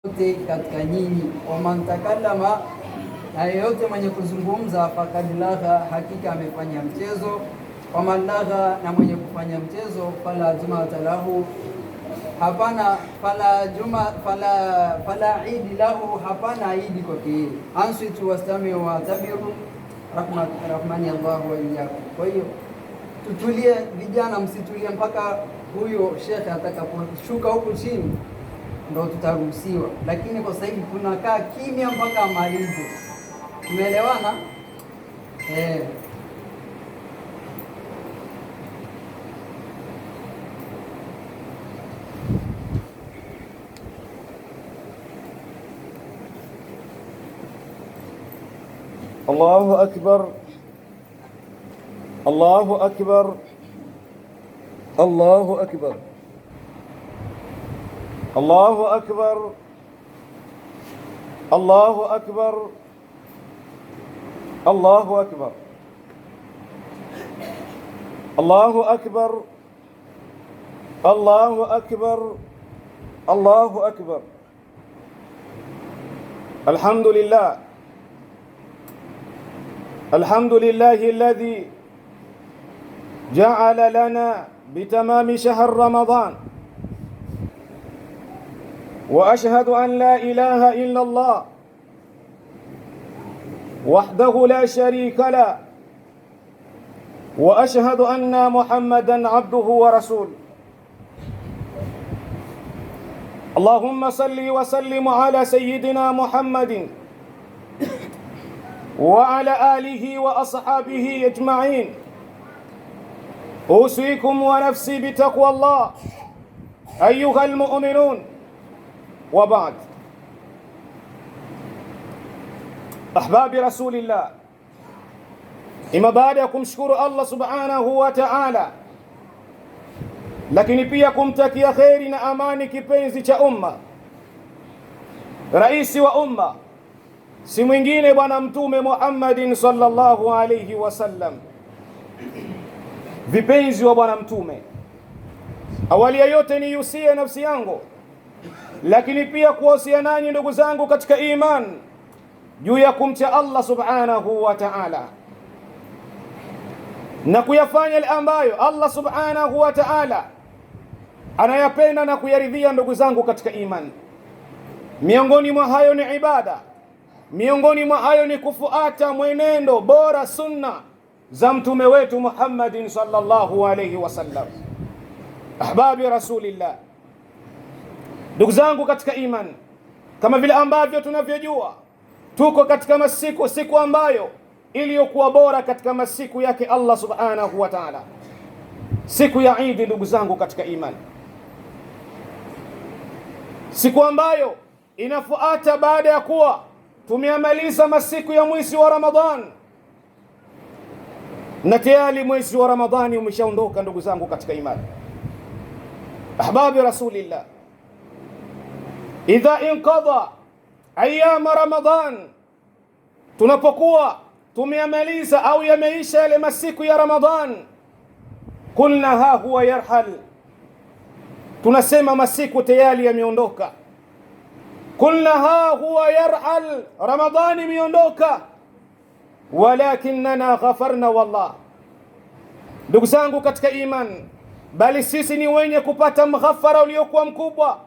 yote katika nyinyi, waman takallama, na yeyote mwenye kuzungumza, fakad lagha, hakika amefanya mchezo. Waman lagha, na mwenye kufanya mchezo, fala jumata lahu, hapana fala idi lahu, hapana idi kwake yeye. Ansitu wastamiu watabiru rahmani Allah wa iyyakum. Kwa hiyo tutulie vijana, msitulie mpaka huyo shekhe atakaposhuka huku chini ndo tutaruhusiwa, lakini kwa sasa hivi tunakaa kimya mpaka amalize. Tumeelewana? Allahu akbar, Allahu akbar, Allahu akbar, Allahu akbar, Allahu akbar, Allahu akbar, Allahu akbar, Allahu akbar, Allahu akbar. Alhamdulillah, الحمد لله الذي جعل لنا بتمام شهر رمضان، وأشهد أن لا إله إلا الله وحده لا شريك له، وأشهد أن محمدا عبده ورسوله. اللهم صل وسلم على سيدنا محمد وعلى آله وأصحابه أجمعين. أوصيكم ونفسي بتقوى الله أيها المؤمنون، وبعد. أحباب رسول الله، إما بعدكم شكر الله سبحانه وتعالى، lakini pia kumtakia kheri na amani kipenzi cha umma, raisi wa umma, si mwingine bwana Mtume Muhammadin sallallahu alayhi wasallam. Vipenzi wa bwana Mtume, awali ya yote niusie nafsi yangu, lakini pia kuwasia nanyi ndugu zangu katika iman, juu ya kumcha Allah subhanahu wa ta'ala na kuyafanya yale ambayo Allah subhanahu wa ta'ala anayapenda na kuyaridhia. Ndugu zangu katika iman, miongoni mwa hayo ni ibada, miongoni mwa hayo ni kufuata mwenendo bora, sunna za mtume wetu Muhammadin sallallahu alayhi wasallam. Ahbabi rasulillah, ndugu zangu katika iman, kama vile ambavyo tunavyojua, tuko katika siku ambayo iliyokuwa bora katika masiku yake Allah subhanahu wa ta'ala, siku ya Eid. Ndugu zangu katika iman, siku ambayo inafuata baada ya kuwa tumeamaliza masiku ya mwezi wa Ramadhan, na tayari mwezi wa Ramadhani umeshaondoka. Ndugu zangu katika imani, ahbabi rasulillah, idha inqadha ayyam Ramadhan, tunapokuwa tumeamaliza au yameisha yale masiku ya Ramadhan, kulna ha huwa yarhal, tunasema masiku tayari yameondoka. Kulna ha huwa yarhal, Ramadhani imeondoka, walakinna ghafarna wallah. Ndugu zangu katika iman, bali sisi ni wenye kupata mghafara uliokuwa mkubwa.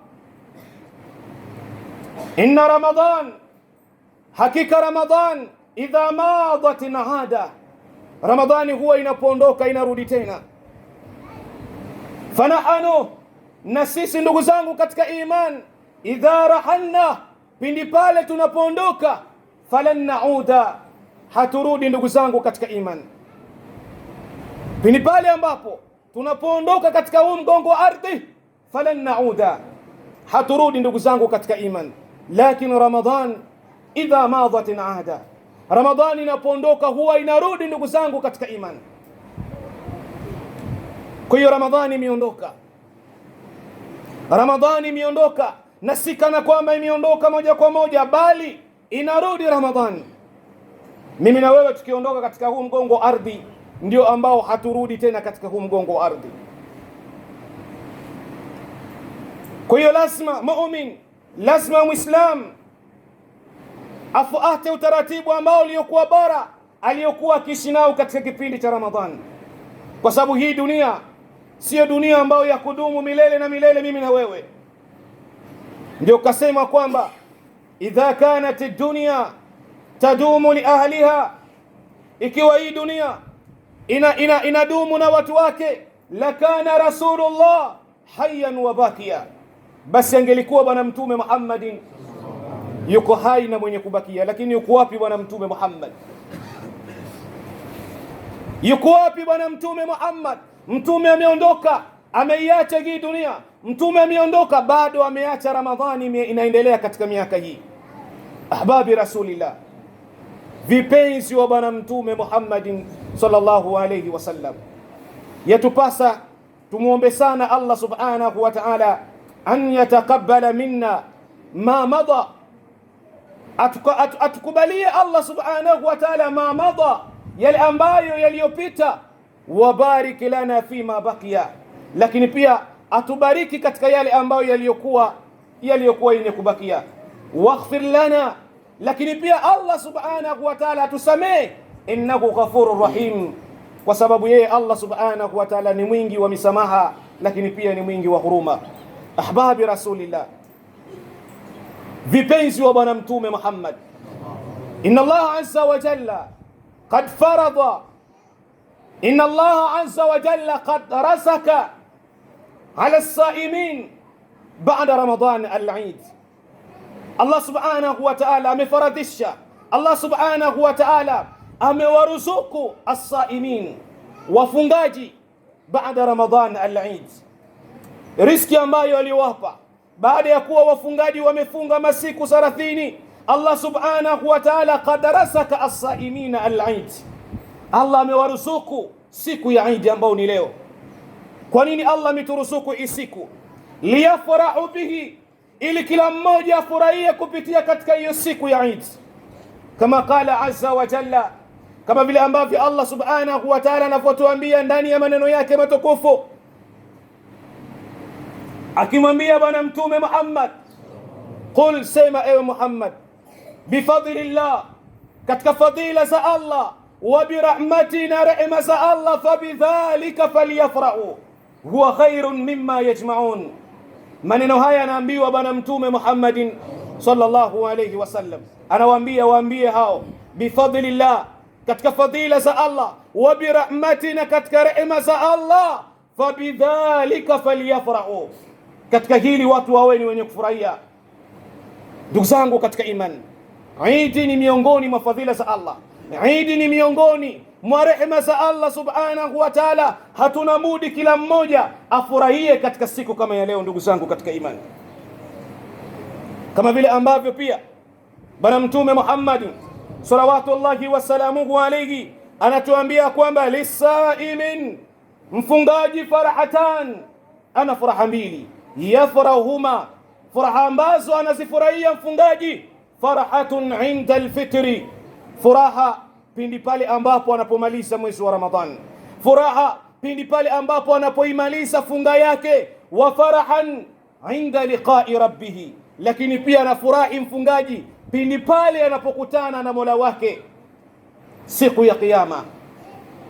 Inna Ramadhan, hakika Ramadhan, idha madat naada, Ramadhani huwa inapoondoka inarudi tena. Fanahanu, na sisi ndugu zangu katika iman, idha rahalna, pindi pale tunapoondoka, falan nauda, haturudi. Ndugu zangu katika iman, pindi pale ambapo tunapoondoka katika huu mgongo wa ardhi, falan nauda, haturudi. Ndugu zangu katika iman, lakini Ramadhan idha madat naada, Ramadhani inapoondoka huwa inarudi. Ndugu zangu katika iman, kwa hiyo Ramadhani imeondoka, Ramadhani imeondoka, na si kana kwamba imeondoka moja kwa moja, bali inarudi Ramadhani. Mimi na wewe tukiondoka katika huu mgongo wa ardhi, ndio ambao haturudi tena katika huu mgongo wa ardhi. Kwa hiyo lazima muumini lazima Muislam afuate utaratibu ambao uliokuwa bora aliyokuwa akiishi nao katika kipindi cha Ramadhani, kwa sababu hii dunia sio dunia ambayo ya kudumu milele na milele, mimi na wewe. Ndio kasema kwamba idha kanat ad-dunya tadumu li ahliha, ikiwa hii dunia inadumu na watu wake, lakana rasulullah hayyan wa bakia, basi angelikuwa bwana mtume Muhammadin yuko hai na mwenye kubakia. Lakini yuko wapi bwana mtume Muhammad? Yuko wapi bwana mtume Muhammad? Mtume ameondoka, ameiacha hii dunia. Mtume ameondoka, bado ameacha Ramadhani inaendelea katika miaka hii. Ahbabi rasulillah, vipenzi wa bwana mtume Muhammadin sallallahu alayhi wasallam, yatupasa tumuombe sana Allah subhanahu wa ta'ala an yataqabbala minna ma mada, atukubalie Allah subhanahu wa ta'ala ma mada, yale ambayo yaliyopita, wabarik lana fima baqiya, lakini pia atubariki katika yale ambayo yaliyokuwa yenye kubakia. Waghfir lana, lakini pia Allah subhanahu wa ta'ala atusamee, innahu ghafurur rahim, kwa sababu yeye Allah subhanahu wa ta'ala ni mwingi wa misamaha, lakini pia ni mwingi wa huruma. Ahbabi rasulillah, vipenzi wa bwana mtume Muhammad, inna Allah azza wa jalla qad farada, inna Allah azza wa jalla qad rasaka ala as-saimin ba'da Ramadan al-Eid. Allah subhanahu wa ta'ala amefaradhisha, Allah subhanahu wa ta'ala amewaruzuku as-saimin, wafungaji, baada Ramadan al-Eid, riski ambayo aliwapa baada ya kuwa wafungaji wamefunga masiku 30. Allah subhanahu wa ta'ala qadarasaka as-saimina al-Eid, Allah amewaruzuku siku ya Eid ambayo ni leo. Kwa nini Allah ameturuzuku hii siku? Liyafrahu bihi, ili kila mmoja afurahie kupitia katika hiyo siku ya Eid. Kama qala azza wa jalla, kama vile ambavyo Allah subhanahu wa ta'ala anapotuambia ndani ya maneno yake matukufu, akimwambia bwana mtume Muhammad, qul, sema ewe Muhammad, bifadlillah, katika fadila za Allah, wa birahmatina, rehema za Allah, fabidhalika falyafrahu huwa khairun mimma yajma'un. Maneno haya anaambiwa bwana mtume Muhammadin sallallahu alayhi wasallam, anawaambia waambie hao, bifadlillah, katika fadila za Allah, wa birahmatina, katika rehema za Allah, fabidhalika falyafrahu, katika hili watu wawe ni wenye kufurahia. Ndugu zangu katika imani, Eid ni miongoni mwa fadhila za Allah, Eid ni miongoni mwa rehema za Allah subhanahu wa ta'ala. Hatuna budi kila mmoja afurahie katika siku kama ya leo. Ndugu zangu katika imani, kama vile ambavyo pia bwana mtume Muhammad salawatullahi wasalamuhu alayhi anatuambia kwamba lisaimin, mfungaji, farahatan, ana furaha mbili, yafrahuma, furaha ambazo anazifurahia mfungaji, farahatun inda alfitri, furaha pindi pale ambapo anapomaliza mwezi wa Ramadhan, furaha pindi pale ambapo anapoimaliza funga yake, wa farahan inda liqa'i rabbih, lakini pia anafurahi mfungaji pindi pale anapokutana na Mola wake siku ya kiyama.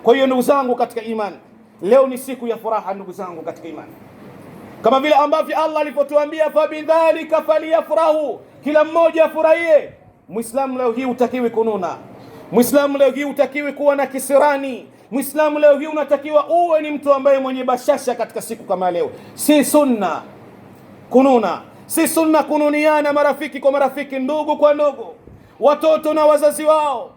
Kwa hiyo ndugu zangu katika imani, leo ni siku ya furaha ndugu zangu katika imani, kama vile ambavyo Allah alipotuambia fabidhalika falyafrahu, kila mmoja afurahie. Muislamu leo hii utakiwi kununa, Muislamu leo hii utakiwi kuwa na kisirani, Muislamu leo hii unatakiwa uwe ni mtu ambaye mwenye bashasha katika siku kama leo. Si sunna kununa, si sunna kununiana, marafiki kwa marafiki, ndugu kwa ndugu, watoto na wazazi wao,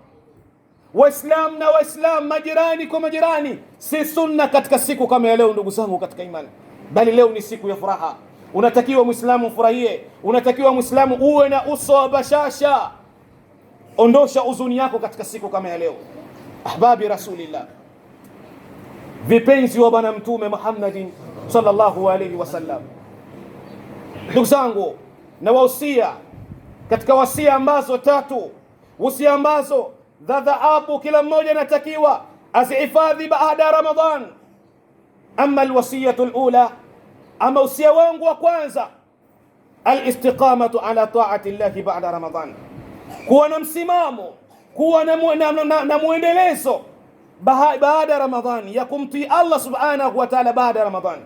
Waislamu na Waislamu, majirani kwa majirani. Si sunna katika siku kama ya leo ndugu zangu katika imani, bali leo ni siku ya furaha. Unatakiwa Muislamu ufurahie, unatakiwa Muislamu uwe na uso wa bashasha. Ondosha huzuni yako katika siku kama ya leo. Ahbabi rasulillah, vipenzi wa bwana mtume Muhammadin sallallahu alayhi wasallam, ndugu zangu, na wahusia katika wasia ambazo tatu, wasia ambazo dhahabu kila mmoja anatakiwa azihifadhi baada ya Ramadhan. Ama alwasiyatu alula, ama usia wangu wa kwanza, alistiqamatu ala taati llahi ba'da Ramadhan, kuwa na msimamo, kuwa na muendelezo baada ya Ramadhani ya kumtii Allah subhanahu wa ta'ala baada ya Ramadhani.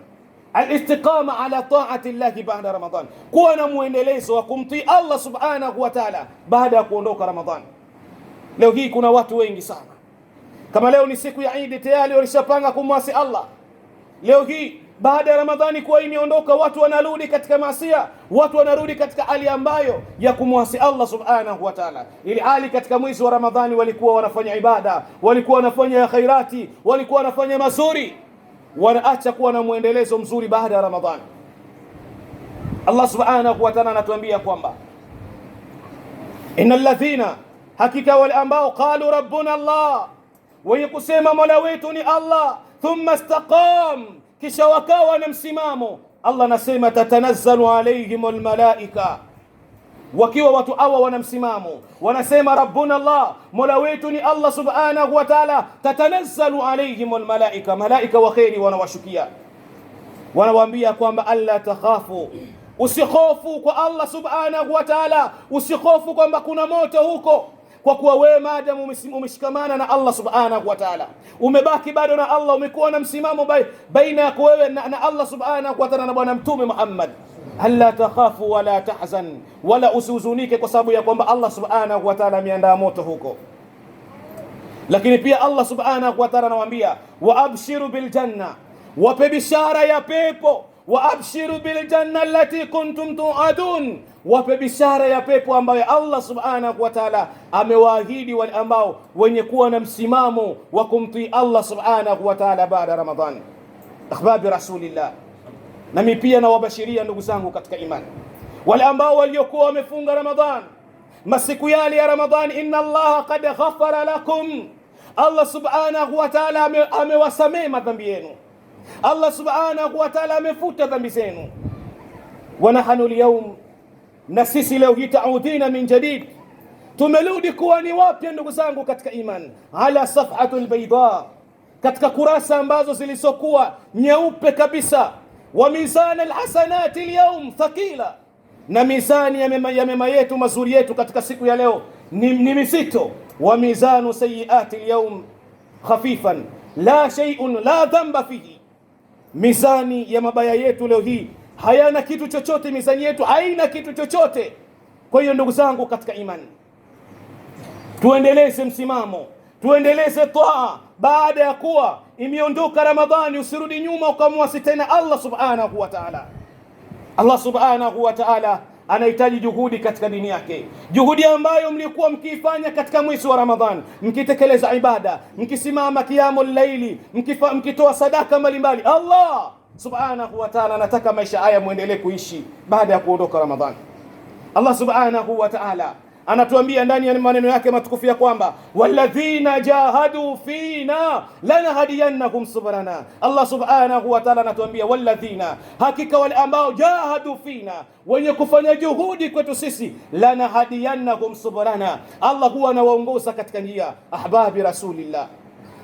Alistiqama ala taati llahi baada Ramadhan, kuwa na muendelezo wa kumtii Allah subhanahu wa ta'ala baada ya kuondoka Ramadhani. Leo hii kuna watu wengi sana, kama leo ni siku ya Eid tayari walishapanga kumwasi Allah. Leo hii baada ya Ramadhani kuwa imeondoka, watu wanarudi katika maasiya, watu wanarudi katika hali ambayo ya kumwasi Allah subhanahu wa ta'ala. Ili hali katika mwezi wa Ramadhani walikuwa wanafanya ibada, walikuwa wanafanya khairati, walikuwa wanafanya mazuri, wanaacha kuwa na muendelezo mzuri baada ya Ramadhani. Allah subhanahu wa ta'ala anatuambia kwamba innal ladhina, hakika wale ambao qalu rabbuna Allah, wenye kusema mola wetu ni Allah, thumma istaqam, kisha wakawa na msimamo, Allah anasema tatanazzalu alayhimul malaika, wakiwa watu hawa wana msimamo, wanasema rabbuna Allah, mola wetu ni Allah subhanahu wa ta'ala, tatanazzalu alayhimul malaika, malaika wa kheri wanawashukia, wanawaambia kwamba alla takhafu, usikhofu kwa Allah subhanahu wa ta'ala, usikhofu kwamba kuna moto huko, kwa kuwa wewe maadamu umeshikamana na Allah subhanahu wa ta'ala, umebaki bado na Allah, umekuwa na msimamo baina yako wewe na Allah subhanahu wa ta'ala na bwana mtume Muhammad, alla takhafu wala tahzan, wala usihuzunike kwa sababu ya kwamba Allah subhanahu wa ta'ala ameandaa moto huko. Lakini pia Allah subhanahu wa ta'ala anawaambia wa abshiru bil janna, wape bishara ya pepo, wa abshiru bil janna allati kuntum tu'adun, wape bishara ya pepo ambayo Allah subhanahu wa ta'ala amewaahidi wale ambao wenye kuwa na msimamo wa kumtii Allah subhanahu wa ta'ala baada Ramadhan. Ahbabi rasulillah, nami pia nawabashiria ndugu zangu katika imani, wale ambao waliokuwa wamefunga Ramadhan, masiku yale ya Ramadhan, inna Allah qad ghafara lakum, Allah subhanahu wa ta'ala amewasamehe madhambi yenu, Allah subhanahu wa ta'ala amefuta dhambi zenu. Wa nahnu al-yawm, na sisi leo hii taudina min jadid, tumerudi kuwa ni wapya ndugu zangu katika imani, ala safhatul bayda, katika kurasa ambazo zilizokuwa nyeupe kabisa. Wa mizan alhasanati alyawm thaqila, na mizani ya mema yetu mazuri yetu katika siku ya leo ni mizito. Wa mizanu sayiati alyawm khafifan la shay'un la dhanba fihi, mizani ya mabaya yetu leo hii hayana kitu chochote, mizani yetu haina kitu chochote. Kwa hiyo ndugu zangu katika imani, tuendeleze msimamo, tuendeleze taa baada ya kuwa imeondoka Ramadhani. Usirudi nyuma ukamwasi tena Allah subhanahu wa ta'ala. Allah subhanahu wa ta'ala anahitaji juhudi katika dini yake, juhudi ambayo mlikuwa mkiifanya katika mwezi wa Ramadhani, mkitekeleza ibada, mkisimama qiyamul layli, mkitoa sadaka mbalimbali. Allah subhanahu wa ta'ala anataka maisha haya muendelee kuishi baada ya kuondoka Ramadhani. Allah subhanahu wa ta'ala anatuambia ndani ya maneno yake matukufu ya kwamba walladhina jahadu fina lanahdiyannahum subulana. Allah subhanahu wa ta'ala anatuambia walladhina, hakika wale ambao jahadu fina, wenye kufanya juhudi kwetu sisi, lanahdiyannahum subulana, Allah huwa anawaongoza katika njia. Ahbabi rasulillah,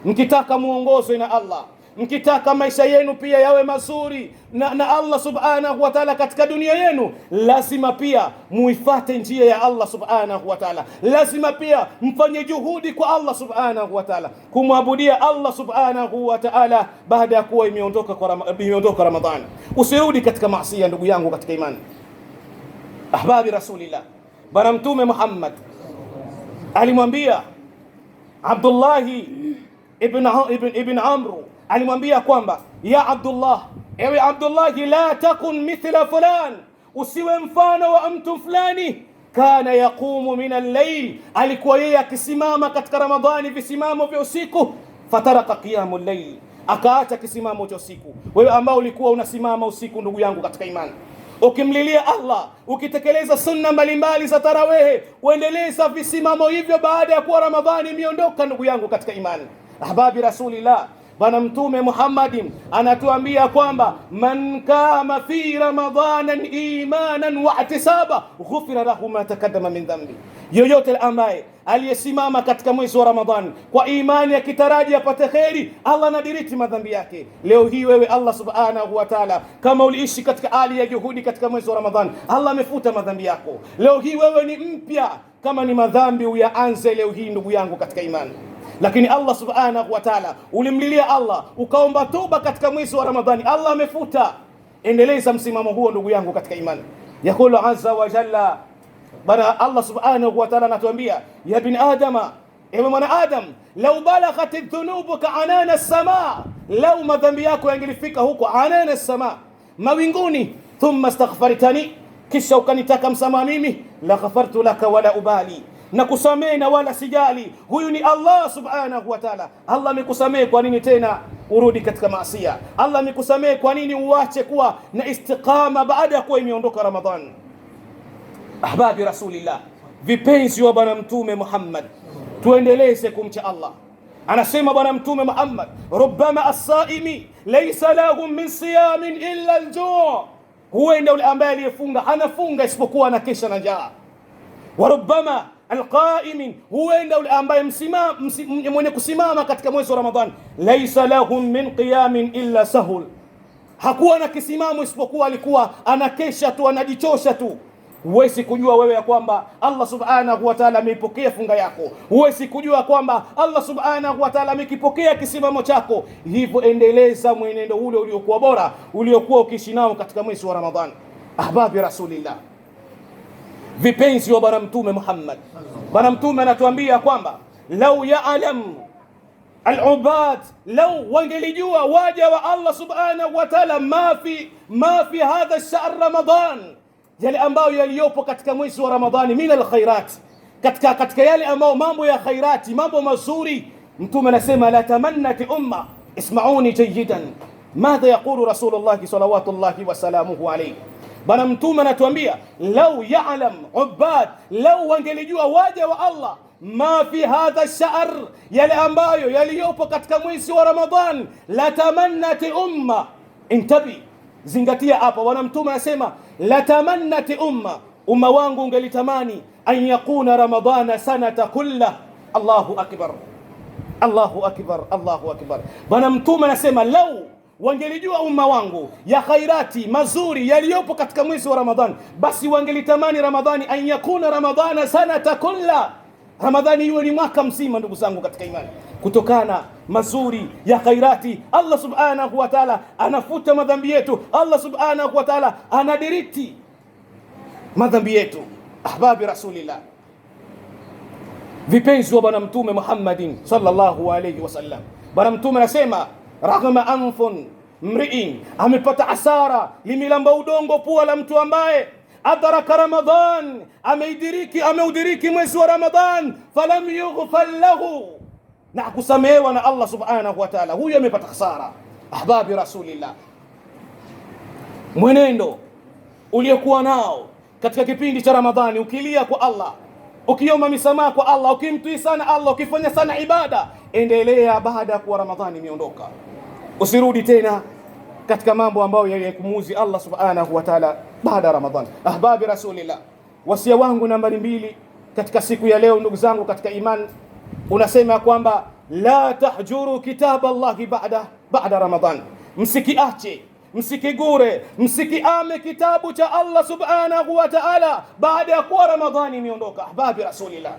mkitaka muongozwe na Allah, mkitaka maisha yenu pia yawe mazuri na Allah subhanahu wa ta'ala katika dunia yenu, lazima pia muifate njia ya Allah subhanahu wa ta'ala, lazima pia mfanye juhudi kwa Allah subhanahu wa ta'ala, kumwabudia Allah subhanahu wa ta'ala baada ya kuwa imeondoka Ramadhani. Usirudi katika maasi ndugu yangu katika imani. Ahbabi rasulillah, bwana mtume Muhammad alimwambia Abdullahi ibn Amr, alimwambia kwamba ya Abdullah, ewe Abdullah, la takun mithla fulan, usiwe mfano wa mtu fulani, kana yaqumu min al-layl, alikuwa yeye akisimama katika Ramadhani visimamo vya usiku, fataraka qiyamul layl, akaacha kisimamo cha usiku. Wewe ambao ulikuwa unasimama usiku ndugu yangu katika imani, ukimlilia Allah, ukitekeleza sunna mbalimbali za tarawehe, uendeleza visimamo hivyo baada ya kuwa Ramadhani imeondoka ndugu yangu katika imani. Ahbabi rasulillah, bwana mtume Muhammadin anatuambia kwamba man kama fi ramadanan imanan wa ihtisaba ghufira lahu ma taqaddama min dhanbi, yoyote ambaye aliyesimama katika mwezi wa Ramadhan kwa imani akitaraji apate kheri, Allah anadiriti madhambi yake. Leo hii wewe Allah subhanahu wa ta'ala, kama uliishi katika hali ya juhudi katika mwezi wa Ramadhan, Allah amefuta madhambi yako. Leo hii wewe ni mpya, kama ni madhambi uyaanze leo hii ndugu yangu katika imani. Lakini Allah subhanahu wa ta'ala, ulimlilia Allah ukaomba toba katika mwezi wa Ramadhani, Allah amefuta. Endeleza msimamo huo ndugu yangu katika imani. Yakulu azza wa jalla, bana Allah subhanahu wa ta'ala anatuambia, ya bin adama, ewe mwana Adam, lau balaghat dhunubuka anana as-samaa, lau madhambi yako yangelifika huko anana as-samaa, mawinguni, thumma astaghfartani, kisha ukanitaka msamaha mimi, la ghafartu laka wala ubali, na kusamehe na wala sijali. Huyu ni Allah subhanahu wa ta'ala. Allah amekusamehe, kwa nini tena urudi katika maasiya? Allah amekusamehe, kwa nini uache kuwa na istiqama baada ya kuwa imeondoka Ramadhan? Ahbabi Rasulillah, vipenzi wa bwana mtume Muhammad, tuendeleze kumcha Allah. Anasema bwana mtume Muhammad, rubbama as-saimi laysa lahu min siyamin illa al-ju', huenda yule ambaye aliyefunga anafunga isipokuwa anakesha na njaa. Wa rubbama alqaimin, huenda yule ambaye mwenye kusimama katika mwezi wa Ramadhan, laysa lahum min qiyamin illa sahul, hakuwa na kisimamo isipokuwa alikuwa anakesha tu, anajichosha tu. Huwezi kujua wewe ya kwamba Allah subhanahu wa ta'ala ameipokea funga yako. Huwezi kujua kwamba Allah subhanahu wa ta'ala amekipokea kisimamo chako. Hivyo endeleza mwenendo ule uliokuwa bora, uliokuwa ukiishi nao katika mwezi wa Ramadhan. Ahbabi Rasulillah, vipenzi wa bwana mtume Muhammad, bwana mtume anatuambia kwamba lau ya'lam al-ubad, lau wangelijua waja wa Allah subhanahu wa ta'ala ma fi hadha ash-shahr Ramadan, yale ambayo yaliyopo katika mwezi wa Ramadhani min al-khairat, katika yale ambayo mambo ya khairati, mambo mazuri. Mtume anasema la tamannati umma, isma'uni jayidan, madha yaqulu Rasulullah salawatullahi wa salamuhu alayhi. Bwana mtume anatuambia lau ya'lam ubad, lau wangelijua waja wa Allah ma fi hadha ash-sha'r, yale ambayo yaliyopo katika mwezi wa Ramadhan, la tamannati umma. Intabi, zingatia hapa. Bwana mtume anasema la tamannati umma wangu ungelitamani an yakuna Ramadhana sanata kullah. Allahu akbar, Allahu akbar, Allahu akbar. Bwana mtume anasema lau wangelijua umma wangu ya khairati mazuri yaliyopo katika mwezi wa Ramadhan, basi wangelitamani Ramadhani an yakuna Ramadhana sanata kullah, Ramadhani iwe ni mwaka mzima. Ndugu zangu katika imani, kutokana mazuri ya khairati, Allah subhanahu wa ta'ala anafuta madhambi yetu. Allah subhanahu wa ta'ala anadiriti madhambi yetu. Ahbabi Rasulillah, vipenzi wa bwana mtume Muhammadin sallallahu alayhi wasallam, bwana mtume anasema raghma anfun mri'in, amepata asara, limilamba udongo pua la mtu ambaye adraka Ramadhan, ameudiriki mwezi wa Ramadhan, falam yughfar lahu, na kusamehewa na Allah subhanahu wa ta'ala, huyo amepata hasara. Ahbabi Rasulillah, mwenendo uliokuwa nao katika kipindi cha Ramadhani, ukilia kwa Allah, ukiomba misamaha kwa Allah, ukimtii sana Allah, ukifanya sana ibada, endelea baada ya kuwa Ramadhani imeondoka. Usirudi tena katika mambo ambayo yaliyekumuzi Allah subhanahu wa ta'ala baada ya Ramadhani. Ahbabi Rasulillah, wasia wangu nambari 2 katika siku ya leo, ndugu zangu katika imani, unasema kwamba la tahjuru kitab Allah baada Ramadhan, msikiache, msikigure, msikiame kitabu cha Allah subhanahu wa ta'ala baada ya kuwa Ramadhani imeondoka. Ahbabi Rasulillah,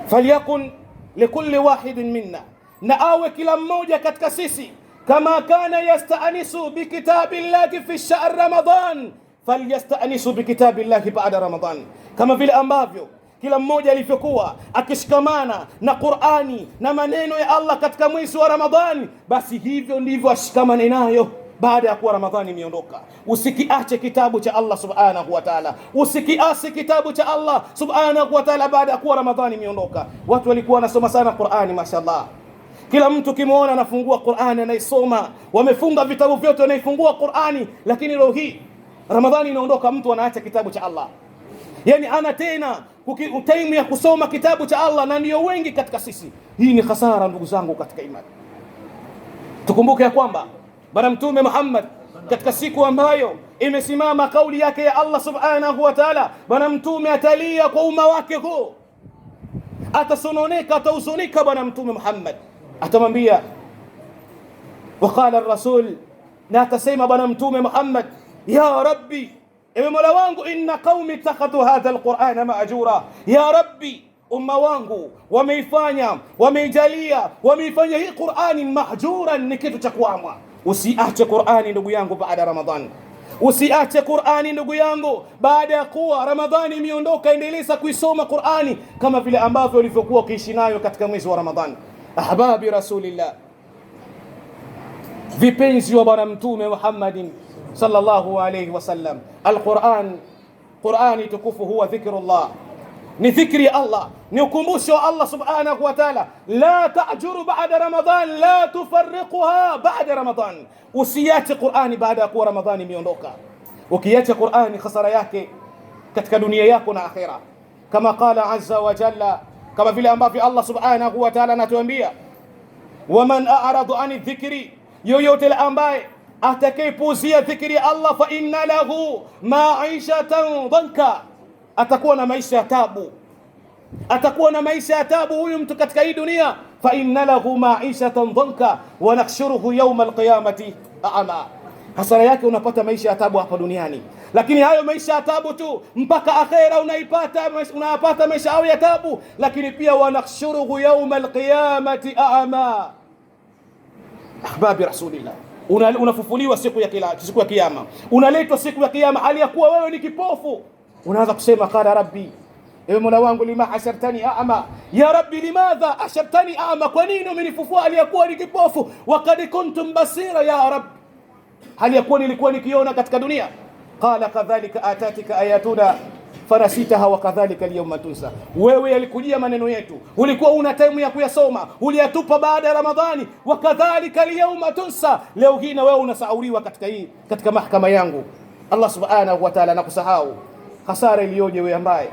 falyakun likulli wahidin minna, na awe kila mmoja katika sisi kama kana yasta'anisu bikitabillahi fi shahr Ramadhan, falyasta'anisu bikitabillahi ba'da Ramadhan, kama vile ambavyo kila mmoja alivyokuwa akishikamana na Qur'ani na maneno ya Allah katika mwezi wa Ramadhani, basi hivyo ndivyo ashikamane nayo baada ya kuwa Ramadhani imeondoka. Usikiache kitabu cha Allah subhanahu wa ta'ala, usikiasi kitabu cha Allah subhanahu wa ta'ala baada ya kuwa Ramadhani imeondoka. Watu walikuwa wanasoma sana Qur'ani, mashallah, kila mtu kimuona anafungua Qur'ani anaisoma, wamefunga vitabu vyote wanaifungua Qur'ani. Lakini leo hii Ramadhani inaondoka, mtu anaacha kitabu cha Allah, yani ana tena time ya kusoma kitabu cha Allah, na ndio wengi katika sisi. Hii ni hasara ndugu zangu katika imani. Tukumbuke ya kwamba bwana mtume Muhammad katika siku ambayo imesimama kauli yake ya Allah subhanahu wa ta'ala, bwana mtume atalia kwa umma wake huu, atasononeka, atahuzunika bwana mtume Muhammad atamwambia, waqala ar-rasul, na atasema bwana mtume Muhammad, ya rabbi, ewe mola wangu, inna qaumi ittakhadhu hadha al-qur'ana ma'jura, ya rabbi, umma wangu wameifanya hii Qur'ani mahjuran, ni kitu cha kuamwa. Usiache Qur'ani ndugu yangu baada ya Ramadhani, usiache Qur'ani ndugu yangu baada ya kuwa Ramadhani imeondoka. Endeleza kuisoma Qur'ani kama vile ambavyo ulivyokuwa ukiishi nayo katika mwezi wa Ramadhani. Ahbabi rasulillah, vipenzi wa bwana mtume Muhammadin sallallahu alayhi wasallam, Qur'ani tukufu huwa dhikrullah, ni dhikri ya Allah, ni ukumbusho wa Allah subhanahu wa ta'ala. La ta'juru ba'da Ramadhan, la tufarriquha ba'da Ramadhan. Usiache Qur'ani baada ya kuwa Ramadhani imeondoka. Ukiacha Qur'ani, khasara yake katika dunia yako na akhira, kama qala azza wa jalla, kama vile ambavyo Allah subhanahu wa ta'ala anatuambia, waman a'radu ani dhikri, yoyote ambaye atakayepuuzia dhikri ya Allah, fa inna lahu ma'ishatan dhanka, atakuwa na maisha ya tabu, atakuwa na maisha ya tabu huyu mtu katika hii dunia. Fa inna lahu ma'ishatan dhanka wa nakhshuruhu yawm al-qiyamati a'ma. Hasara yake unapata maisha ya tabu hapa duniani, lakini hayo maisha ya tabu tu mpaka akhera unapata maisha hayo ya tabu, lakini pia wa nakhshuruhu yawm al-qiyamati a'ma. Ahbabi rasulillah, unafufuliwa siku ya kiyama, unaletwa siku ya kiyama hali ya kuwa wewe ni kipofu. Unaanza kusema, qala rabbi, ewe mola wangu, lima ashartani a'ma, ya rabbi limadha ashartani a'ma, kwa nini umenifufua hali ya kuwa ni kipofu? Wa qad kuntum basira ya rabbi, hali ya kuwa nilikuwa nikiona katika dunia. Qala kadhalika atatika ayatuna fanasitaha wa kadhalika al-yawma tunsa, wewe yalikujia maneno yetu, ulikuwa una time ya kuyasoma, uliyatupa baada ya Ramadhani. Wa kadhalika al-yawma tunsa, leo hii na wewe unasahauriwa katika mahakama yangu. Allah subhanahu wa ta'ala anakusahau. Hasara iliyoje wewe ambaye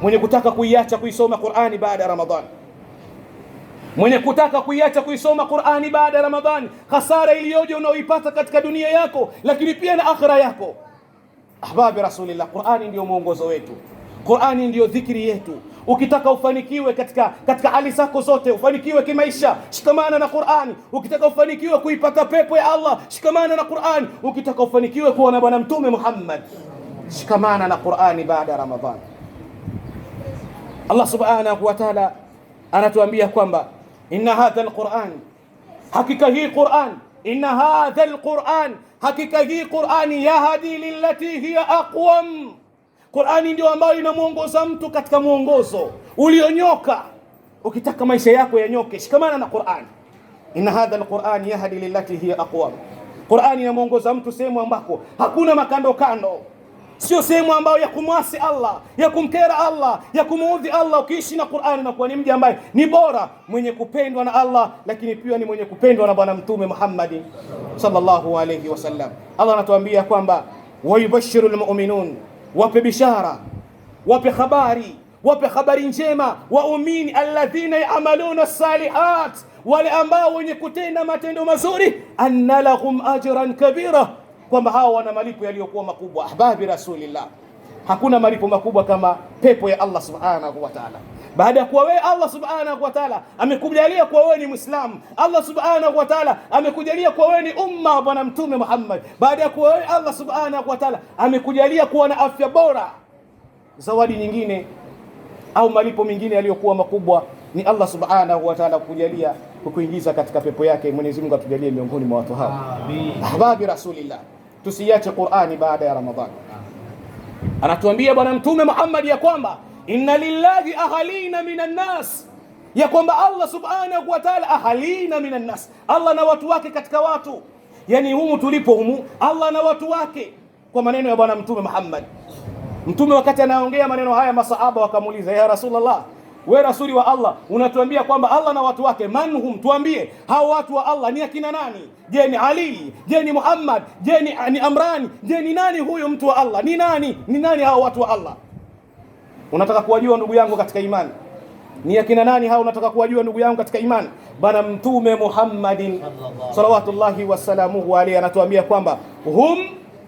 mwenye kutaka kuiacha kuisoma Qur'ani baada ya Ramadhani, mwenye kutaka kuiacha kuisoma Qur'ani baada ya Ramadhani. Hasara iliyoje unaoipata katika dunia yako, lakini pia na akhira yako. Ahbabi rasulillah, Qur'ani ndio mwongozo wetu, Qur'ani ndio dhikri yetu. Ukitaka ufanikiwe katika hali zako zote, ufanikiwe kimaisha, shikamana na Qur'ani. Ukitaka ufanikiwe kuipata pepo ya Allah, shikamana na Qur'ani. Ukitaka ufanikiwe kuwa na bwana mtume Muhammad, shikamana na Qur'ani baada ya Ramadhani. Allah subhanahu wa ta'ala anatuambia kwamba inna hadha alquran, hakika hii Qur'an, inna hadha alquran, hakika hii Qur'ani yahdi lillati hiya aqwam. Qur'ani ndio ambayo inamuongoza mtu katika muongozo ulionyoka. Ukitaka maisha yako yanyoke, shikamana na Qur'ani. Inna hadha alquran yahdi lillati hiya aqwam. Qur'ani inamuongoza mtu sehemu ambako hakuna makando kando, sio sehemu ambayo ya kumwasi Allah, ya kumkera Allah, ya kumuudhi Allah. Ukiishi na Qur'ani na kuwa ni mja ambaye ni bora, mwenye kupendwa na Allah, lakini pia ni mwenye kupendwa na bwana mtume Muhammad sallallahu alayhi wasallam. Allah anatuambia kwamba wayubashiru almu'minun, wape bishara, wape habari njema waumini, alladhina ya'maluna as-salihat, wale ambao wenye kutenda matendo mazuri, anna lahum ajran kabira, kwamba hao wana malipo yaliyokuwa makubwa. Ahbabi rasulillah, hakuna malipo makubwa kama pepo ya Allah subhanahu wa ta'ala. Baada ya kuwa wewe Allah subhanahu wa ta'ala amekujalia kuwa wewe ni Muislamu, Allah subhanahu wa ta'ala amekujalia kuwa wewe ni umma wa bwana mtume Muhammad, baada ya kuwa wewe Allah subhanahu wa ta'ala amekujalia kuwa na afya bora, zawadi nyingine au malipo mengine yaliyokuwa makubwa ni Allah subhanahu wa ta'ala kukujalia kukuingiza katika pepo yake. Mwenyezi Mungu atujalie miongoni mwa watu hao. Amin. Ahbabi rasulillah, tusiache Qur'ani baada ya Ramadhani. Anatuambia bwana mtume Muhammad ya kwamba inna lillahi ahalina minan nas, ya kwamba Allah subhanahu wa ta'ala ahalina minan nas, Allah na watu wake katika watu. Yani humu tulipo humu, Allah na watu wake, kwa maneno ya bwana mtume Muhammad. Mtume wakati anaongea maneno haya, masahaba wakamuuliza, ya Rasulullah, we rasuli wa Allah, unatuambia kwamba Allah na watu wake, manhum, tuambie hao watu wa Allah ni akina nani? Je, ni Ali? Je, ni Muhammad? Je, ni Amrani? Je, ni nani huyo mtu wa Allah? Ni nani hao watu wa Allah? Unataka kuwajua ndugu yangu katika imani ni akina nani hao? Unataka kuwajua ndugu yangu katika imani? Bwana mtume Muhammadin salawatullahi wasalamuhu alayhi anatuambia kwamba hum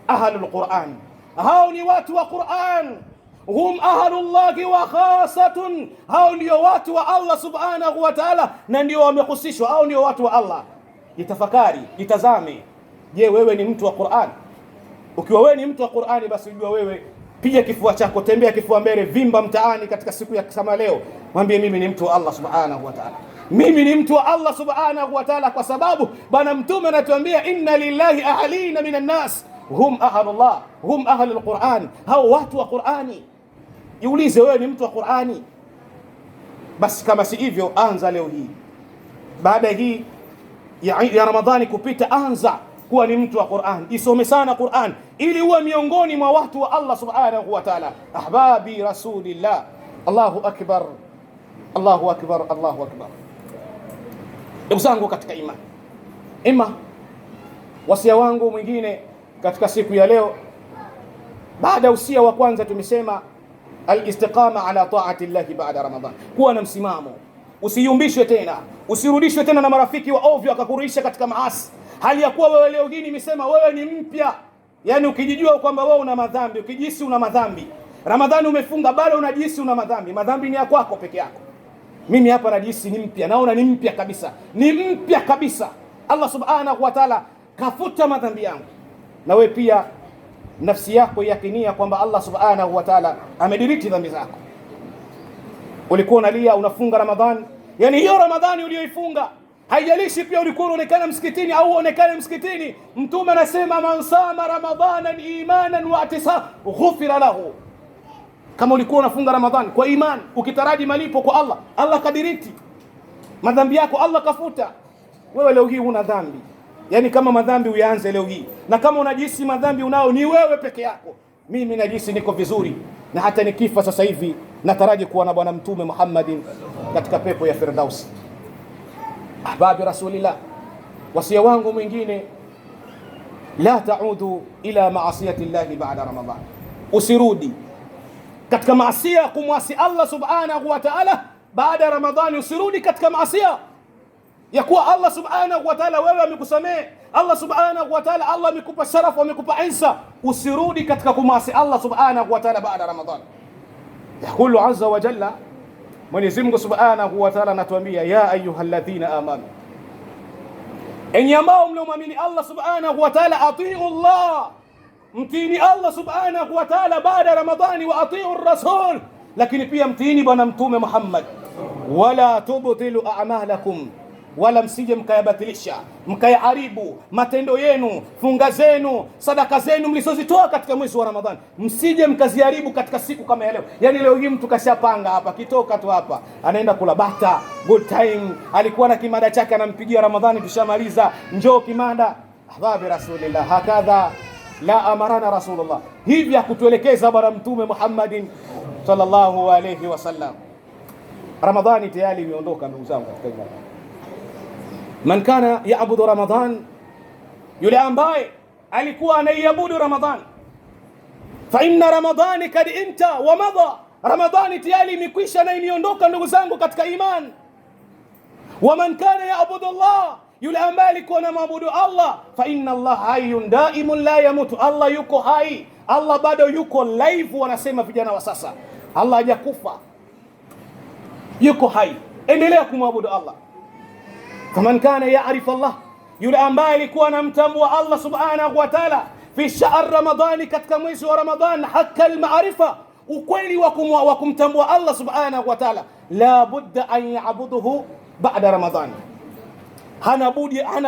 ahlul Qur'an, hao ni watu wa Qur'an. hum ahlullahi wa khasatun, hao ndio watu wa Allah subhanahu wa ta'ala, na ndio wamehusishwa, hao ndio watu wa Allah. Jitafakari, jitazame, je, wewe ni mtu wa Qur'an? Ukiwa wewe ni mtu wa Qur'ani, basi ujua wewe, piga kifua chako, tembea kifua mbele, vimba mtaani katika siku ya kama leo, mwambie mimi ni mtu wa Allah subhanahu wa ta'ala, mimi ni mtu wa Allah subhanahu wa ta'ala, kwa sababu bwana mtume anatuambia inna lillahi ahlina minan nas hum ahlullah hum ahlul Qur'an, hao watu wa Qur'ani. Jiulize, wewe ni mtu wa Qur'ani? Basi kama si hivyo, anza leo hii, baada hii ya Ramadhani kupita, anza kuwa ni mtu wa Qur'an. Isome sana Qur'an ili uwe miongoni mwa watu wa Allah subhanahu wa ta'ala. Ahbabi rasulillah, Allahu akbar, Allahu akbar, Allahu akbar. Ndugu zangu katika imani, wasia wangu mwingine katika siku ya leo, baada usia wa kwanza tumesema al-istiqama ala ta'ati llahi ba'da Ramadhan, kuwa na msimamo, usiyumbishwe tena, usirudishwe tena na marafiki wa ovyo akakuruisha katika maasi, hali ya kuwa wewe leo hii nimesema wewe ni mpya. Yani ukijijua kwamba wewe una madhambi, ukijihisi una madhambi, Ramadhani umefunga bado unajihisi una madhambi, madhambi ni ya kwako peke yako. Mimi hapa najihisi ni mpya, naona ni mpya kabisa, ni mpya kabisa. Allah subhanahu wa ta'ala kafuta madhambi yangu, na wewe pia nafsi yako yakinia kwamba Allah subhanahu wa ta'ala amediriti dhambi zako. Ulikuwa unalia unafunga Ramadhani, yani hiyo Ramadhani uliyoifunga, haijalishi pia ulikuwa unaonekana msikitini au uonekane msikitini, mtume anasema man sama ramadhana imanan wa ihtisaban ghufira lahu. Kama ulikuwa unafunga Ramadhani kwa imani ukitaraji malipo kwa Allah, Allah kadiriti madhambi yako, Allah kafuta. Wewe leo hii una dhambi, yani kama madhambi uyaanze leo hii, na kama unajisi madhambi unao ni wewe peke yako. Mimi najisi niko vizuri, na hata nikifa sasa hivi nataraji kuwa na bwana mtume Muhammadin katika pepo ya Firdaus. Ahbabi rasulillah, wasia wangu mwingine, la taudu ila maasiyati llahi ba'da Ramadhan, usirudi katika maasia kumwasi Allah subhanahu wa ta'ala baada ya Ramadhani. Usirudi katika maasia ya kuwa Allah subhanahu wa ta'ala wewe amekusamehe, Allah subhanahu wa ta'ala Allah amekupa sharafu, amekupa insa. Usirudi katika kumwasi Allah subhanahu wa ta'ala baada ya Ramadhani. Yaqulu azza wa jalla, Mwenyezi Mungu subhanahu wa ta'ala anatuambia, ya ayyuhalladhina amanu, enyi ambao mliomwamini Allah subhanahu wa ta'ala, atiu Allah, mtini Allah subhanahu wa ta'ala baada ya Ramadhani, wa atiu rasul, lakini pia mtini bwana mtume Muhammad. Wala tubtilu a'malakum, wala msije mkayabatilisha mkayaharibu matendo yenu, funga zenu, sadaka zenu mlizozitoa katika mwezi wa Ramadhani, msije mkaziharibu katika siku kama leo. Yani leo hii mtu kashapanga hapa, kitoka tu hapa anaenda kula bata, good time, alikuwa na kimada chake anampigia Ramadhani, tushamaliza njoo kimada. Ahbabi rasulillah, hakadha la amarana rasulullah, hivi hakutuelekeza bwana mtume Muhammadin sallallahu alayhi wasallam. Ramadhani tayari imeondoka ndugu zangu katika imani. Man kana yaabudu Ramadhan, yule ambaye alikuwa anaiabudu Ramadhan, fa inna Ramadhani kad inta wa madha, Ramadhani tayari imekwisha na imeondoka ndugu zangu katika imani. Wa man kana yaabudu Allah, yule ambaye alikuwa anaabudu Allah, fa inna Allah hayyun daimun la yamutu, Allah yuko hai, Allah bado yuko live, wanasema vijana wa sasa, Allah hajakufa, yuko hai, endelea kumwabudu Allah. Faman kana ya'rif Allah, yule ambaye alikuwa anamtambua Allah subhanahu wa ta'ala fi shahr Ramadhani, katika mwezi wa Ramadhan, hakka al-ma'rifa, ukweli wa kumtambua Allah subhanahu wa ta'ala, la budda an ya'buduhu ba'da Ramadhan, hana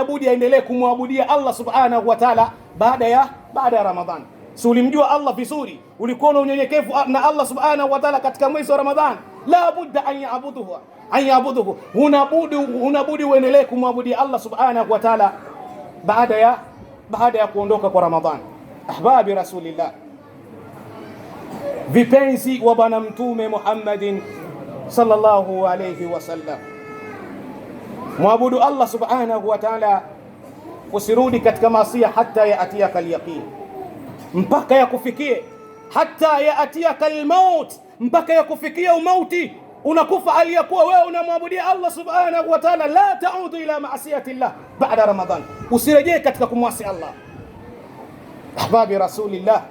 budi aendelee kumwabudia Allah subhanahu wa ta'ala baada ya Ramadhan. Si ulimjua Allah vizuri, ulikuwa na unyenyekevu na Allah subhanahu wa ta'ala katika mwezi wa Ramadhan, la budda an ya'buduhu, unabudi uendelee kumwabudia Allah subhanahu wa ta'ala baada ya kuondoka kwa Ramadhan. Ahbabi rasulillah, vipenzi wa bwana mtume Muhammadin sallallahu alayhi wasallam, mwabudu Allah subhanahu wa ta'ala, usirudi katika maasiya hatta yaatiyaka al-yaqin, mpaka yakufikie, hatta yaatiyaka al-maut, mpaka yakufikia umauti, unakufa aliyakuwa wewe unamwabudia Allah subhanahu wa ta'ala. La ta'udu ila ma'siyati Allah ba'da Ramadhan, usirejee katika kumwasi Allah. Ahbabi rasulillah,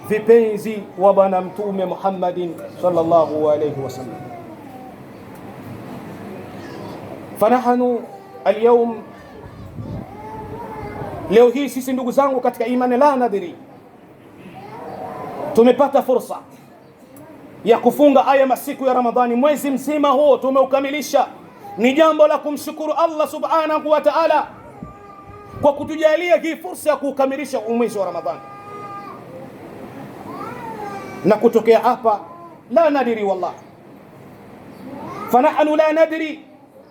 vipenzi wa bwana mtume Muhammadin sallallahu alayhi wasallam. Fanahanu alyawm, leo hii sisi ndugu zangu katika imani, la nadri, tumepata fursa ya kufunga haya masiku ya Ramadhani. Mwezi mzima huo tumeukamilisha. Ni jambo la kumshukuru Allah subhanahu wa ta'ala kwa kutujalia hii fursa ya kukamilisha mwezi wa Ramadhani. Na kutokea hapa, la nadri wallah, fanahnu la nadri,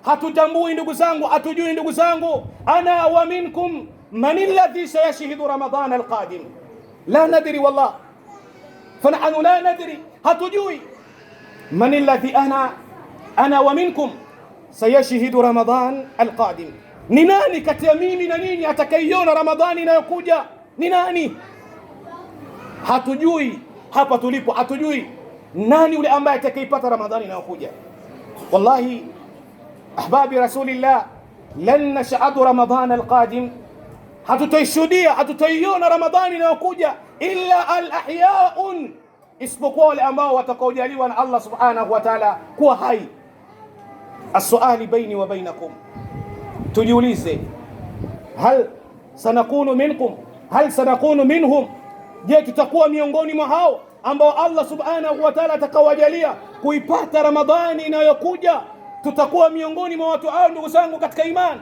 hatutambui ndugu zangu, hatujui ndugu zangu, ana wa minkum man alladhi sayashhidu Ramadhan alqadim, la nadri wallah, fanahnu la nadri, hatujui man alladhi ana wa minkum sayashhidu Ramadhan alqadim, ni nani kati ya mimi na ninyi atakayeiona Ramadhani inayokuja? Ni nani? Hatujui. Hapa tulipo hatujui nani yule ambaye atakayepata Ramadhani inayokuja. Wallahi ahbabi rasulillah, lan nashhadu Ramadhan alqadim, hatutaishuhudia, hatutaiona Ramadhani inayokuja illa alahyaun, isipokuwa wale ambao watakaojaliwa na Allah subhanahu wa ta'ala kuwa hai. As-suali baini wa bainakum, tujiulize, hal sanakunu minkum, hal sanakunu minhum, je, tutakuwa miongoni mwa hao ambao Allah subhanahu wa ta'ala atakawajalia kuipata Ramadhani inayokuja? Tutakuwa miongoni mwa watu hao ndugu zangu katika imani.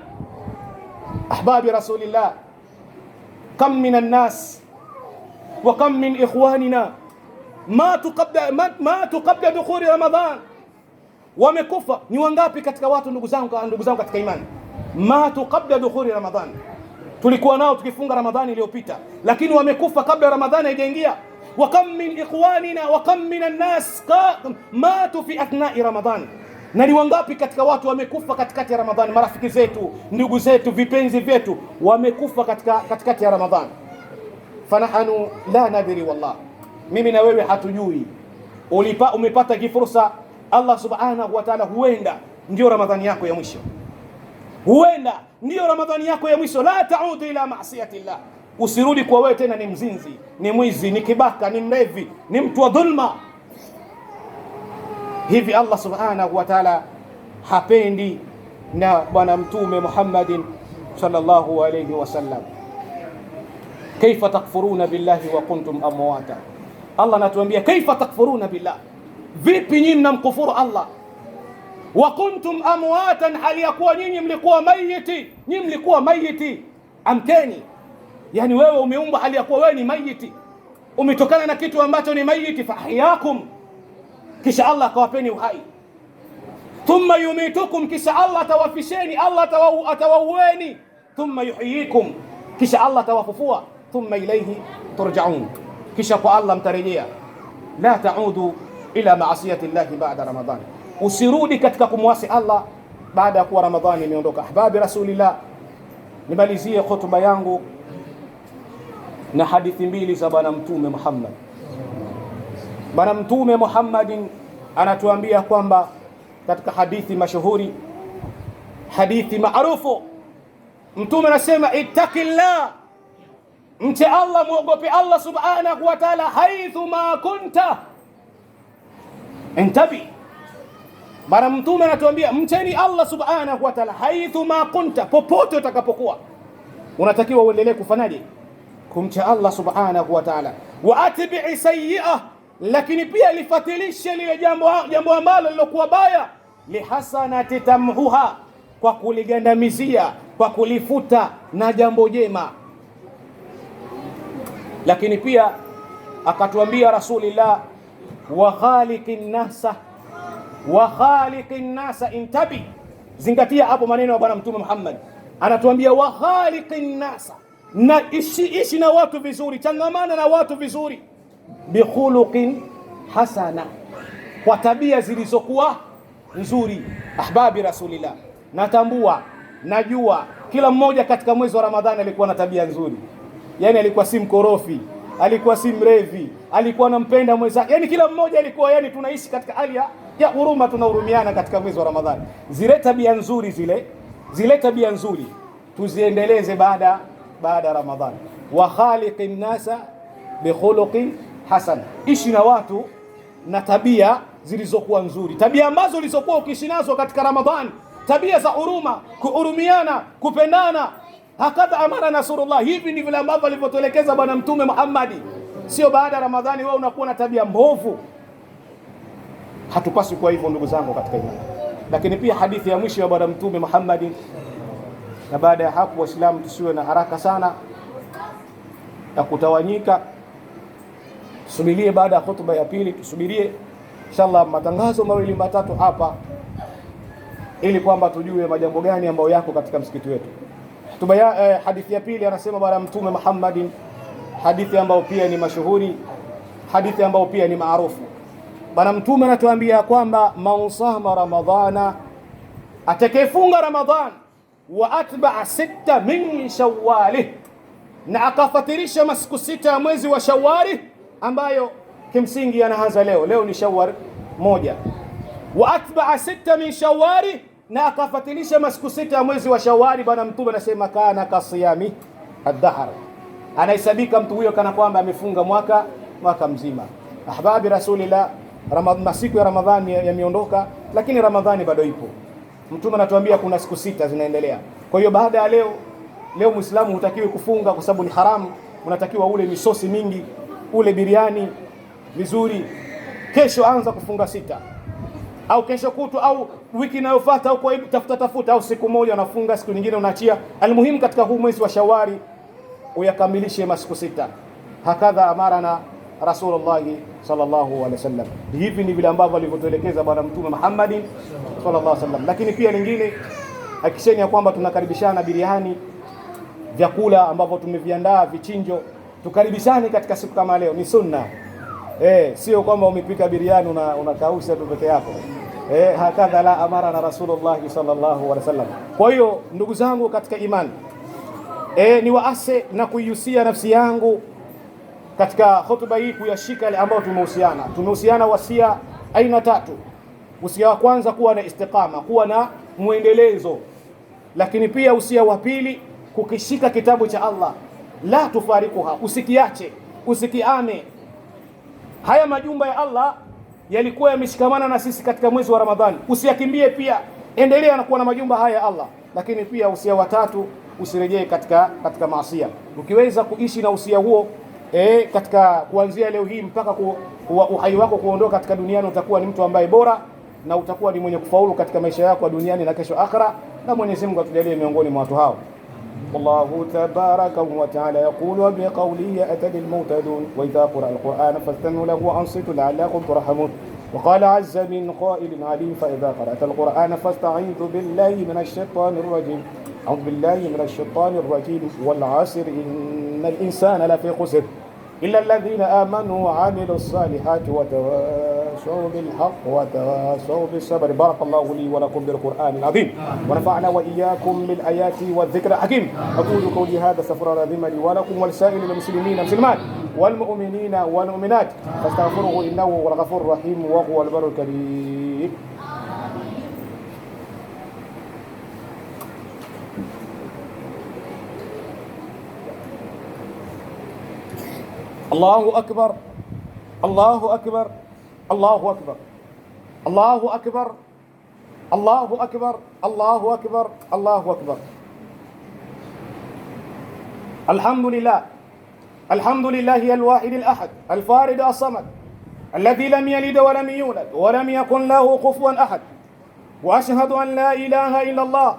Ahbabi rasulillah, kam minan nas wa kam min ikhwanina matu qabla dukhuli Ramadhan, wamekufa ni wangapi katika watu ndugu zangu katika imani, matu qabla dukhuli Ramadhan, tulikuwa nao tukifunga Ramadhani iliyopita, lakini wamekufa kabla Ramadhani haijaingia. Wa kam min ikhwanina wa kam minan nas matu fi athna'i Ramadhan, na ni wangapi katika watu wamekufa katikati ya Ramadhani, marafiki zetu, ndugu zetu, vipenzi vyetu, wamekufa katikati ya Ramadhani. Fanahanu la nadri wallah, mimi na wewe hatujui. Umepata kifursa, Allah subhanahu wa ta'ala huenda ndio Ramadhani yako ya mwisho, huenda ndio Ramadhani yako ya mwisho. La taudu ila ma'siyatillah, usirudi kwa wewe tena ni mzinzi, ni mwizi, ni kibaka, ni mlevi, ni mtu wa dhulma. Hivi Allah subhanahu wa ta'ala hapendi na bwana mtume Muhammadin sallallahu alayhi wasallam. Kaifa takfuruna billahi wa kuntum amwata, Allah anatuambia kaifa takfuruna billah, vipi nyinyi mnamkufuru Allah, wa kuntum amwatan, hali ya kuwa nyinyi mlikuwa mayiti. Nyinyi mlikuwa mayiti, amkeni. Yani wewe umeumbwa hali ya kuwa wewe ni mayiti, umetokana na kitu ambacho ni mayiti. Fahiyakum, kisha Allah akawapeni uhai. Thumma yumitukum, kisha Allah atawafisheni, Allah atawaueni. Thumma yuhyikum, kisha Allah atawafufua. Thumma ilayhi turja'un, kisha kwa Allah mtarejea. La ta'udu ila ma'asiyati llahi ba'da Ramadhan, usirudi katika kumwasi Allah baada ya kuwa Ramadhani imeondoka. Ahbabi rasulillah, nimalizie hotuba yangu na hadithi mbili za bwana mtume Muhammad. Bwana mtume Muhammadin anatuambia kwamba katika hadithi mashuhuri, hadithi maarufu, mtume anasema ittaqillah, mche Allah, muogope Allah subhanahu wa ta'ala, haithu ma kunta, intabi. Bwana mtume anatuambia mcheni Allah subhanahu wa ta'ala haithu ma kunta, popote utakapokuwa unatakiwa uendelee kufanyaje? Kumcha Allah subhanahu wa ta'ala. Wa atbi'i sayyi'ah, lakini pia lifatilishe lile jambo ambalo lilokuwa baya, lihasanati tamhuha, kwa kuligandamizia, kwa kulifuta na jambo jema. Lakini pia akatuambia Rasulullah, wa khaliqin nasa intabi. Zingatia hapo maneno ya bwana mtume Muhammad, anatuambia wa khaliqin nasa, na ishi na watu vizuri, changamana na watu vizuri, bi khuluqin hasana, kwa tabia zilizokuwa nzuri. Ahbabi rasulillah, natambua, najua kila mmoja katika mwezi wa Ramadhani alikuwa na tabia nzuri. Yani alikuwa si mkorofi, alikuwa si mrevi, alikuwa anampenda mwenzake. Yani kila mmoja alikuwa, yani tunaishi katika hali ya huruma, tunahurumiana katika mwezi wa Ramadhani. Zile tabia nzuri zile tabia nzuri tuziendeleze baada ya Ramadhani. Wa khaliqin nasa bi khuluqin hasan. Ishi na watu na tabia zilizokuwa nzuri, tabia ambazo ulizokuwa ukiishi nazo katika Ramadhani, tabia za huruma, kuhurumiana, kupendana. Hakadha amara Rasulullah. Hivi ndivyo ambavyo alivyotuelekeza Bwana Mtume Muhammad. Sio baada ya Ramadhani wewe unakuwa na tabia mbovu. Hatupaswi kwa hivyo, ndugu zangu katika imani. Lakini pia hadithi ya mwisho ya Bwana Mtume Muhammad, na baada ya hapo Waislamu tusiwe na haraka sana ya kutawanyika. Tusubirie baada ya hotuba ya pili, tusubirie inshallah matangazo mawili matatu hapa, ili kwamba tujue majambo gani ambayo yako katika msikiti wetu. Hotuba ya hadithi ya pili anasema Bwana Mtume Muhammad, hadithi ambayo pia ni mashuhuri, hadithi ambayo pia ni maarufu. Bwana Mtume anatuambia kwamba man sama Ramadhana, atakayefunga Ramadhan wa atba'a sita min Shawwal, na akafatirisha masiku sita ya mwezi wa Shawwal, ambayo kimsingi anaanza leo ni Shawwal moja. Wa atba'a sita min Shawwal, na akafatirisha masiku sita ya mwezi wa Shawwal. Bwana Mtume anasema kana kasiyami ad-dahr, anahesabika mtu huyo kana kwamba amefunga mwaka mzima. Ahbabi Rasulillah, masiku ya Ramadhani yameondoka, lakini Ramadhani bado ipo. Mtume anatuambia kuna siku sita zinaendelea. Kwa hiyo baada ya leo Muislamu hutakiwi kufunga kwa sababu ni haramu. Unatakiwa ule misosi mingi, ule biriani vizuri. Kesho anza kufunga sita, au kesho kutu, au wiki inayofuata, au kwa tafuta au siku moja unafunga, siku nyingine unaachia. Almuhimu katika huu mwezi wa Shawwal uyakamilishe masiku sita. Hakadha amarana Rasulullah sallallahu alaihi wasallam. Hivi ni vile ambavyo alivyotuelekeza Bwana Mtume Muhammad sallallahu alaihi wasallam. Lakini pia lingine, hakikisheni ya kwamba tunakaribishana biriani, vyakula ambavyo tumeviandaa, vichinjo, tukaribishane katika siku kama leo. Ni sunna. Sio kwamba umepika biriani unakausha tu peke yako. Hakadha la amara na Rasulullah sallallahu alaihi wasallam. Kwa hiyo ndugu zangu katika imani, ni waase na kuihusia nafsi yangu katika hotuba hii kuyashika ile ambayo tumehusiana wasia aina tatu. Usia wa kwanza kuwa na istiqama, kuwa na muendelezo. Lakini pia usia wa pili kukishika kitabu cha Allah, la tufarikuha, usikiache, usikiame. Haya majumba ya Allah yalikuwa yameshikamana na sisi katika mwezi wa Ramadhani, usiyakimbie pia, endelea na kuwa na majumba haya ya Allah. Lakini pia usia wa tatu, usirejee katika maasiya. Ukiweza kuishi na usia huo katika kuanzia leo hii mpaka uhai wako kuondoka katika duniani, utakuwa ni mtu ambaye bora na utakuwa ni mwenye kufaulu katika maisha yako duniani na kesho akhera. Na Mwenyezi Mungu atujalie miongoni mwa watu hao. Allahu tabaraka wa taala yaqulu bi qawlihi atadil mutadun wa idha qira alquran fastami'u lahu wa ansitu la'allakum turhamun. Wa qala 'azza min qa'ilin 'alim fa idha qara'ta alquran fasta'idhu billahi minash shaitanir rajim. أعوذ بالله من الشيطان الرجيم والعصر إن الإنسان لفي خسر إلا الذين آمنوا وعملوا الصالحات وتواصوا بالحق وتواصوا بالصبر. بارك الله لي ولكم بالقرآن العظيم ونفعنا وإياكم بالآيات والذكر الحكيم. أقول قولي هذا استغفر الله لي ولكم ولسائر المسلمين والمسلمات والمؤمنين والمؤمنات فاستغفروه إنه هو الغفور الرحيم وهو البر الكريم. الله أكبر الله أكبر الله أكبر الله أكبر الله أكبر الله أكبر الله أكبر. الحمد لله الواحد الأحد الفارد الصمد الذي لم يلد ولم يولد ولم يكن له كفوا أحد. وأشهد أن لا إله إلا الله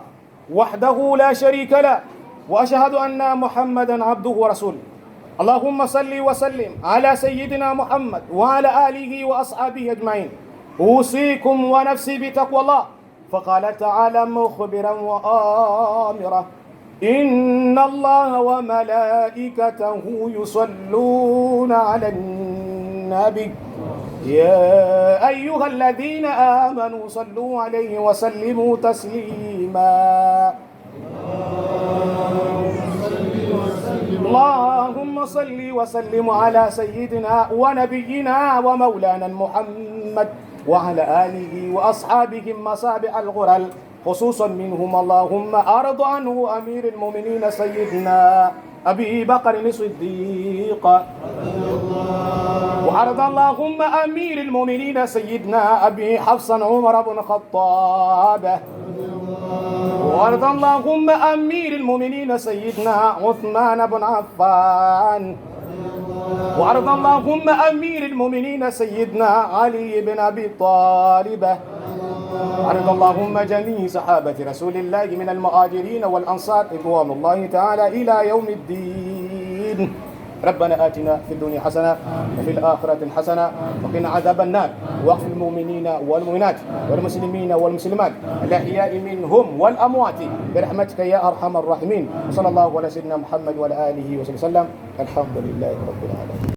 وحده لا شريك له وأشهد أن محمدا عبده ورسوله. اللهم صل وسلم على سيدنا محمد وعلى آله وأصحابه أجمعين. أوصيكم ونفسي بتقوى الله. فقال تعالى مخبرا وآمرا إن الله وملائكته يصلون على النبي يا أيها الذين آمنوا صلوا عليه وسلموا تسليما. اللهم صل وسلم على سيدنا ونبينا ومولانا محمد وعلى آله وأصحابه مصابع الغرل خصوصا منهم اللهم أرض عنه أمير المؤمنين سيدنا أبي بكر الصديق رضي الله وارض اللهم امير المؤمنين سيدنا ابي حفص عمر بن الخطاب. وارض اللهم امير المؤمنين سيدنا عثمان بن عفان. وارض اللهم امير المؤمنين سيدنا علي بن ابي طالب. وارض اللهم جميع صحابه رسول الله من المهاجرين والانصار رضوان الله تعالى الى يوم الدين. ربنا آتنا في الدنيا حسنة وفي الآخرة حسنة وقنا عذاب النار، واغفر المؤمنين والمؤمنات والمسلمين والمسلمات الأحياء منهم والأموات برحمتك يا أرحم الراحمين. صلى الله على سيدنا محمد وعلى آله وصحبه وسلم. الحمد لله رب العالمين.